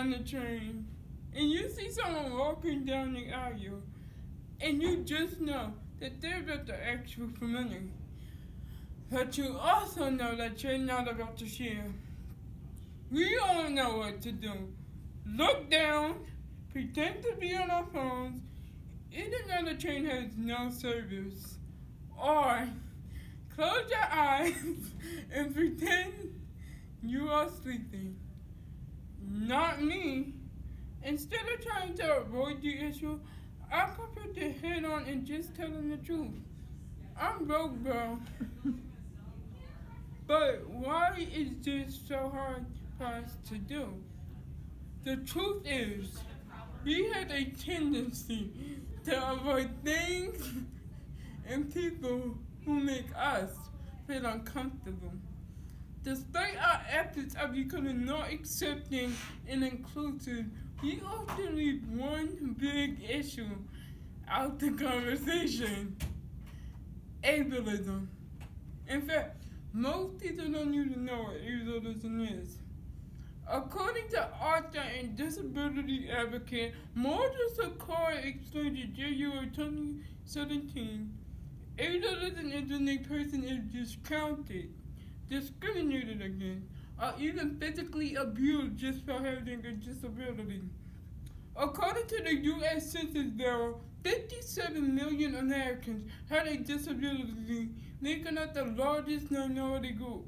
on the train and you see someone walking down the aisle and you just know that they're about to ask you for money, but you also know that you're not about to share. We all know what to do. Look down, pretend to be on our phones, even though the train has no service. Or close your eyes and pretend you are sleeping. Not me. Instead of trying to avoid the issue, I prefer to head on and just tell them the truth. I'm broke, bro. But why is this so hard for us to do? The truth is, we have a tendency to avoid things and people who make us feel uncomfortable. Despite our efforts of becoming more accepting and inclusive, we often leave one big issue out the conversation: ableism. In fact, most people don't even know what ableism is. According to author and disability advocate Moses Sakara explained in January 2017, ableism is when a person is discounted, discriminated against, or even physically abused just for having a disability. According to the U.S. Census Bureau, 57 million Americans had a disability, making up the largest minority group.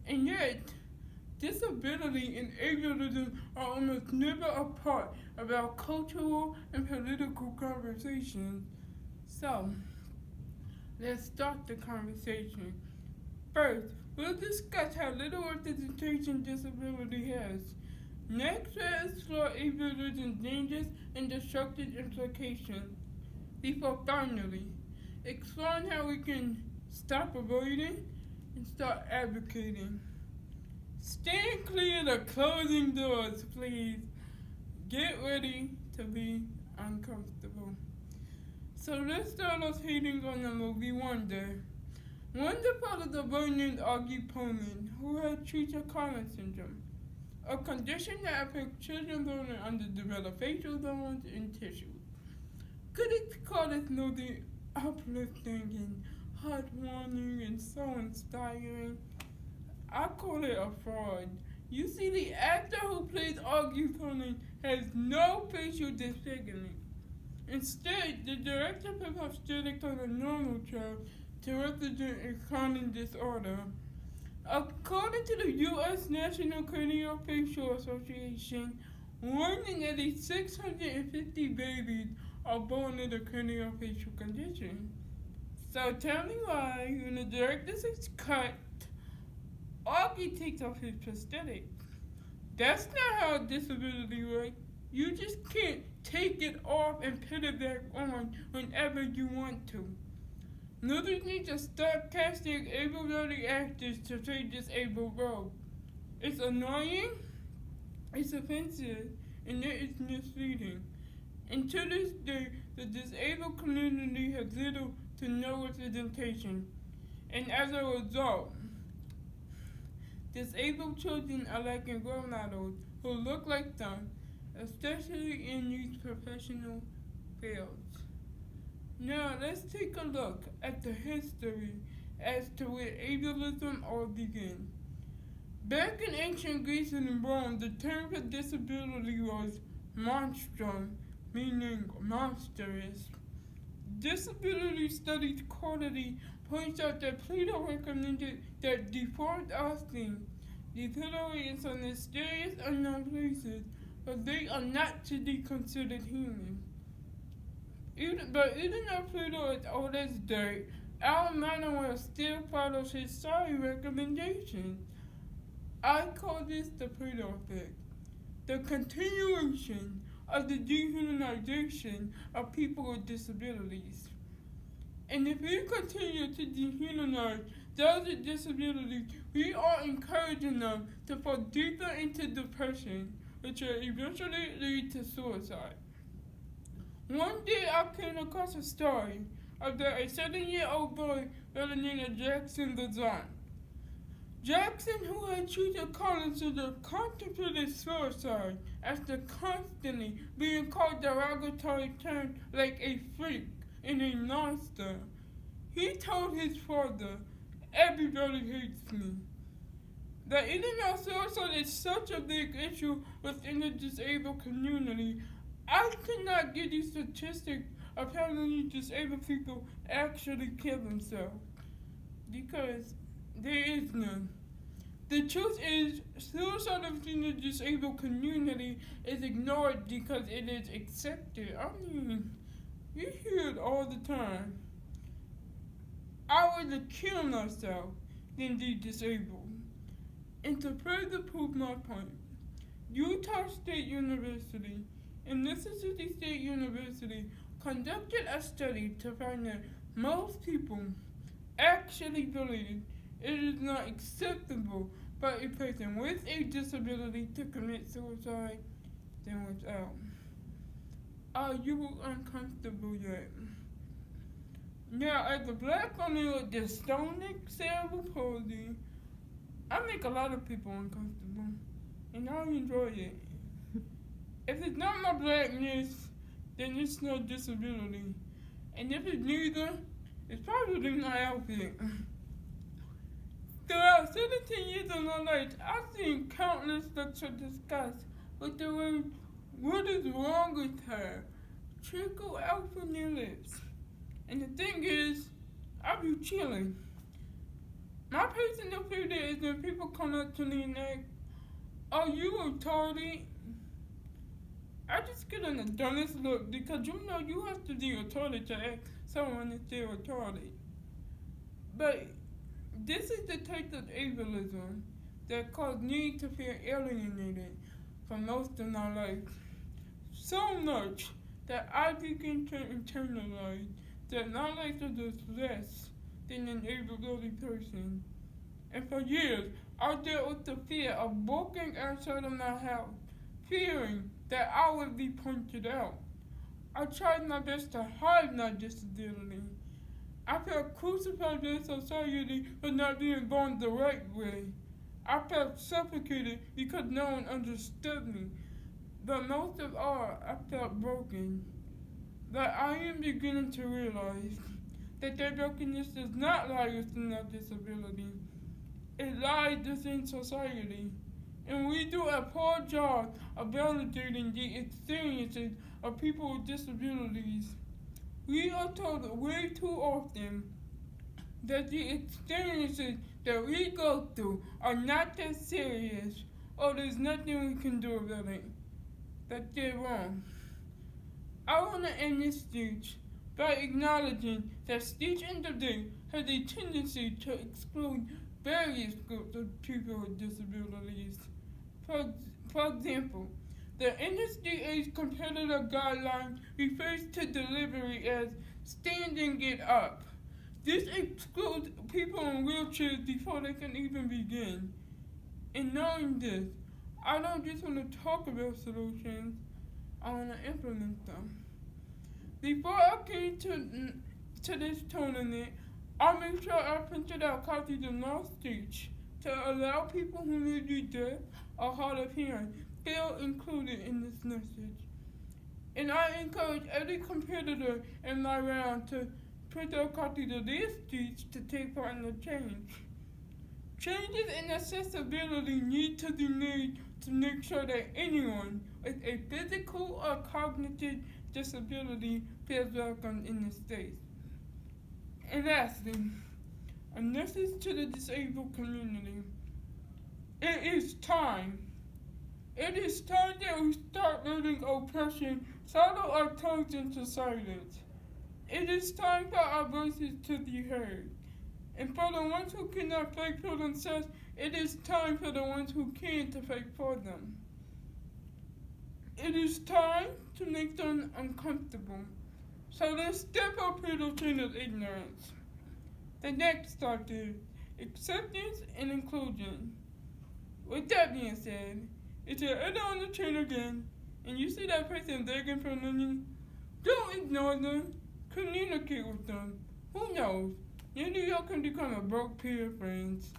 And yet, disability and ableism are almost never a part of our cultural and political conversations. So, let's start the conversation. First, we'll discuss how little representation disability has. Next, we'll explore ableism's dangers and destructive implications. Before finally, exploring how we can stop avoiding and start advocating. Stand clear of the closing doors, please. Get ready to be uncomfortable. So let's start off hating on the movie Wonder. Wonder follows a boy named Augie Pullman who had Treacher-Collins syndrome, a condition that affects children born with underdeveloped facial bones and tissue. Critics call this movie uplifting and heartwarming and so inspiring. I call it a fraud. You see, the actor who plays Augie Pullman has no facial disfigurement. Instead, the director put prosthetics on a normal child to represent a common disorder. According to the U.S. National Craniofacial Association, one in every 650 babies are born with a craniofacial condition. So tell me why, when the director is cut, Augie takes off his prosthetic. That's not how disability works. You just can't take it off and put it back on whenever you want to. Movies need to stop casting able-bodied actors to play disabled roles. It's annoying, it's offensive, and it is misleading. And to this day, the disabled community has little to no representation. And as a result, disabled children are lacking role models who look like them, especially in these professional fields. Now let's take a look at the history as to where ableism all began. Back in ancient Greece and Rome, the term for disability was monstrum, meaning monstrous. Disability Studies Quality points out that Plato recommended that deformed offspring dependent on mysterious unknown places, but they are not to be considered human. Even though Plato is old as dirt, our Manuel still follows his sorry recommendations. I call this the Plato effect, the continuation of the dehumanization of people with disabilities. And if we continue to dehumanize those with disabilities, we are encouraging them to fall deeper into depression, which will eventually lead to suicide. One day I came across a story about a 7-year-old boy by the name of Jackson Bazan. Jackson, who had treated Collins as a contemplated suicide after constantly being called derogatory terms like a freak and a monster, he told his father, "Everybody hates me." That internet suicide is such a big issue within the disabled community, I cannot give you statistics of how many disabled people actually kill themselves, because there is none. The truth is, suicide within the disabled community is ignored because it is accepted. I mean, you hear it all the time. I would kill myself than be disabled. And to further prove my point, Utah State University and Mississippi State University conducted a study to find that most people actually believe it is not acceptable for a person with a disability to commit suicide than without. Are you uncomfortable yet? Now, as a black woman with dystonic cerebral palsy, I make a lot of people uncomfortable, and I enjoy it. If it's not my blackness, then it's no disability. And if it's neither, it's probably my outfit. Throughout 17 years of my life, I've seen countless lectures discuss with the word, "What is wrong with her?" trickle out from their lips. And the thing is, I be chilling. My personal favorite is when people come up to me and ask, "Are you retarded?" I just get on the dumbest look because you know you have to be retarded to ask someone if they're retarded. But this is the type of ableism that caused me to feel alienated for most of my life. So much that I began to internalize that my life is less than an able-bodied person. And for years, I dealt with the fear of walking outside of my house, fearing that I would be pointed out. I tried my best to hide my disability. I felt crucified by society for not being born the right way. I felt suffocated because no one understood me. But most of all, I felt broken. But I am beginning to realize that their brokenness does not lie within our disability. It lies within society. And we do a poor job of validating the experiences of people with disabilities. We are told way too often that the experiences that we go through are not that serious, or there's nothing we can do about it. That they're wrong. I want to end this speech by acknowledging that speech in the day has a tendency to exclude various groups of people with disabilities. For example, the industry age competitor guideline refers to delivery as standing it up. This excludes people in wheelchairs before they can even begin. And knowing this, I don't just want to talk about solutions, I want to implement them. Before I came to this tournament, I made sure I printed out copies of my speech to allow people who may be deaf or hard of hearing feel included in this message. And I encourage every competitor in my round to print out copies of their speech to take part in the change. Changes in accessibility need to be made to make sure that anyone with a physical or cognitive disability feels welcome in the state. And lastly, a message to the disabled community. It is time. It is time that we start letting oppression settle our tongues into silence. It is time for our voices to be heard. And for the ones who cannot fight for themselves, it is time for the ones who can to fight for them. It is time to make them uncomfortable. So let's step up through the chain of ignorance. The next step is acceptance and inclusion. With that being said, if you're ever on the train again and you see that person begging for money, don't ignore them. Communicate with them. Who knows? Maybe y'all can become a broke pair of friends.